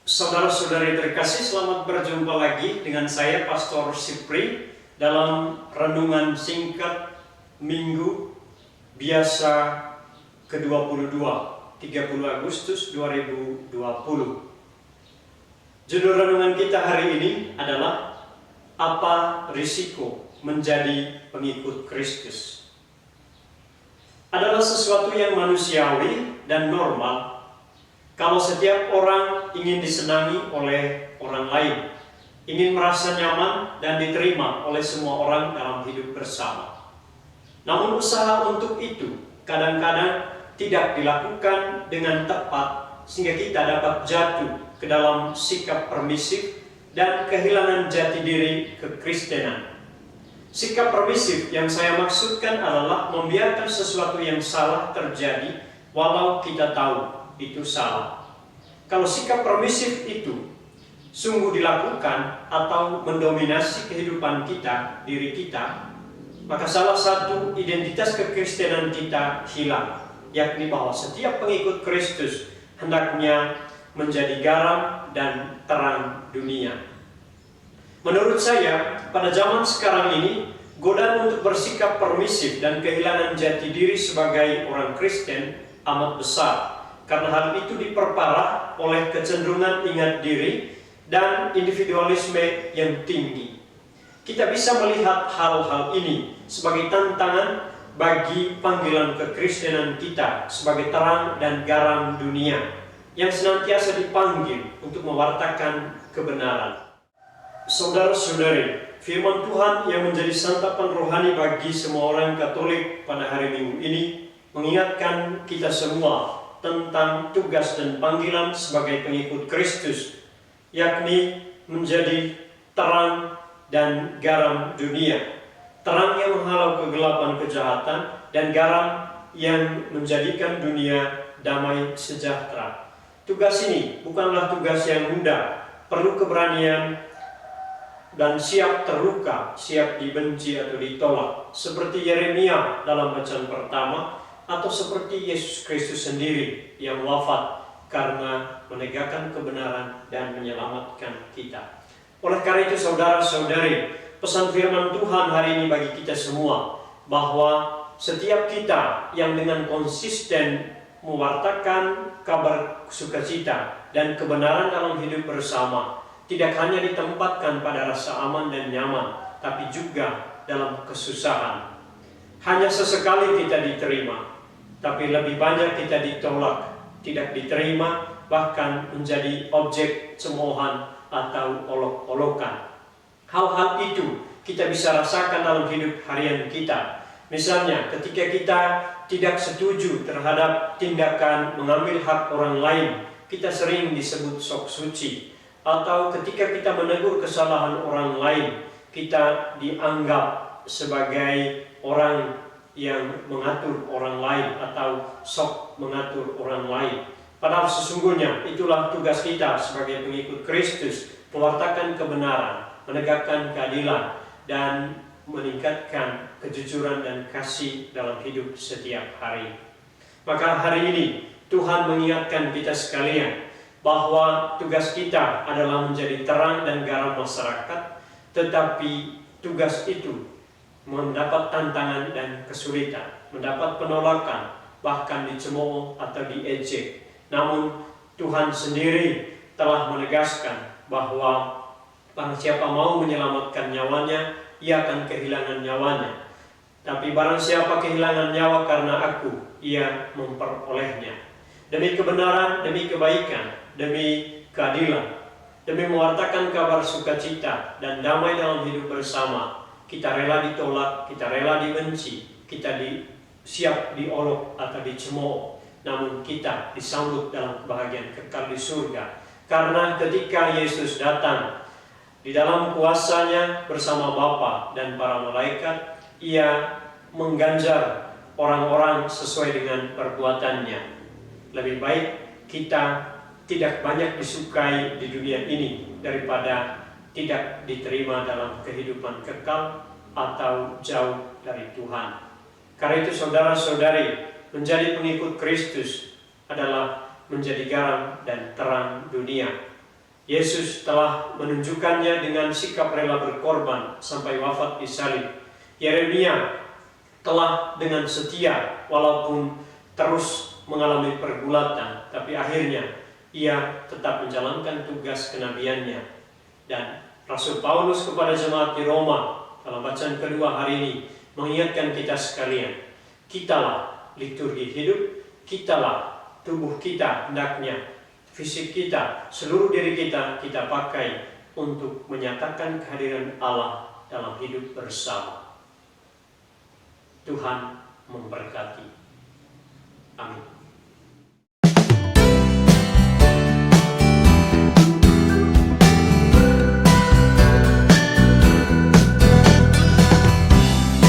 Saudara-saudari terkasih, selamat berjumpa lagi dengan saya Pastor Sipri dalam renungan singkat Minggu Biasa ke-22, 30 Agustus 2020. Judul renungan kita hari ini adalah apa risiko menjadi pengikut Kristus. Adalah sesuatu yang manusiawi dan normal kalau setiap orang ingin disenangi oleh orang lain, ingin merasa nyaman dan diterima oleh semua orang dalam hidup bersama. Namun usaha untuk itu kadang-kadang tidak dilakukan dengan tepat, sehingga kita dapat jatuh ke dalam sikap permisif dan kehilangan jati diri kekristenan. Sikap permisif yang saya maksudkan adalah membiarkan sesuatu yang salah terjadi walau kita tahu itu salah. Kalau sikap permisif itu sungguh dilakukan atau mendominasi kehidupan kita, diri kita, maka salah satu identitas kekristenan kita hilang, yakni bahwa setiap pengikut Kristus hendaknya menjadi garam dan terang dunia. Menurut saya, pada zaman sekarang ini, godaan untuk bersikap permisif dan kehilangan jati diri sebagai orang Kristen amat besar. Karena hal itu diperparah oleh kecenderungan ingat diri dan individualisme yang tinggi. Kita bisa melihat hal-hal ini sebagai tantangan bagi panggilan kekristenan kita sebagai terang dan garam dunia yang senantiasa dipanggil untuk mewartakan kebenaran. Saudara-saudari, firman Tuhan yang menjadi santapan rohani bagi semua orang Katolik pada hari Minggu ini mengingatkan kita semua tentang tugas dan panggilan sebagai pengikut Kristus, yakni menjadi terang dan garam dunia. Terang yang menghalau kegelapan kejahatan dan garam yang menjadikan dunia damai sejahtera. Tugas ini bukanlah tugas yang mudah, perlu keberanian dan siap terluka, siap dibenci atau ditolak, seperti Yeremia dalam bacaan pertama, atau seperti Yesus Kristus sendiri yang wafat karena menegakkan kebenaran dan menyelamatkan kita. Oleh karena itu saudara-saudari, pesan firman Tuhan hari ini bagi kita semua, bahwa setiap kita yang dengan konsisten mewartakan kabar sukacita dan kebenaran dalam hidup bersama, tidak hanya ditempatkan pada rasa aman dan nyaman, tapi juga dalam kesusahan. Hanya sesekali kita diterima, tapi lebih banyak kita ditolak, tidak diterima, bahkan menjadi objek cemoohan atau olok-olokan. Hal-hal itu kita bisa rasakan dalam hidup harian kita. Misalnya ketika kita tidak setuju terhadap tindakan mengambil hak orang lain, kita sering disebut sok suci. Atau ketika kita menegur kesalahan orang lain, kita dianggap sebagai orang yang mengatur orang lain atau sok mengatur orang lain. Padahal sesungguhnya itulah tugas kita sebagai pengikut Kristus, mewartakan kebenaran, menegakkan keadilan, dan meningkatkan kejujuran dan kasih dalam hidup setiap hari. Maka hari ini Tuhan mengingatkan kita sekalian bahwa tugas kita adalah menjadi terang dan garam masyarakat, tetapi tugas itu mendapat tantangan dan kesulitan, mendapat penolakan, bahkan dicemooh atau diejek. Namun Tuhan sendiri telah menegaskan bahwa barang siapa mau menyelamatkan nyawanya, ia akan kehilangan nyawanya. Tapi barang siapa kehilangan nyawa karena aku, ia memperolehnya. Demi kebenaran, demi kebaikan, demi keadilan, demi mewartakan kabar sukacita dan damai dalam hidup bersama, kita rela ditolak, kita rela dibenci, kita siap diolok atau dicemooh, namun kita disambut dalam kebahagiaan kekal di surga. Karena ketika Yesus datang di dalam kuasanya bersama Bapa dan para malaikat, ia mengganjar orang-orang sesuai dengan perbuatannya. Lebih baik kita tidak banyak disukai di dunia ini daripada tidak diterima dalam kehidupan kekal atau jauh dari Tuhan. Karena itu saudara-saudari, menjadi pengikut Kristus adalah menjadi garam dan terang dunia. Yesus telah menunjukkannya dengan sikap rela berkorban sampai wafat di salib. Yeremia telah dengan setia walaupun terus mengalami pergulatan, tapi akhirnya ia tetap menjalankan tugas kenabiannya. Dan Rasul Paulus kepada jemaat di Roma dalam bacaan kedua hari ini mengingatkan kita sekalian, kitalah liturgi hidup, kitalah tubuh kita, hendaknya fisik kita, seluruh diri kita pakai untuk menyatakan kehadiran Allah dalam hidup bersama. Tuhan memberkati. Amin.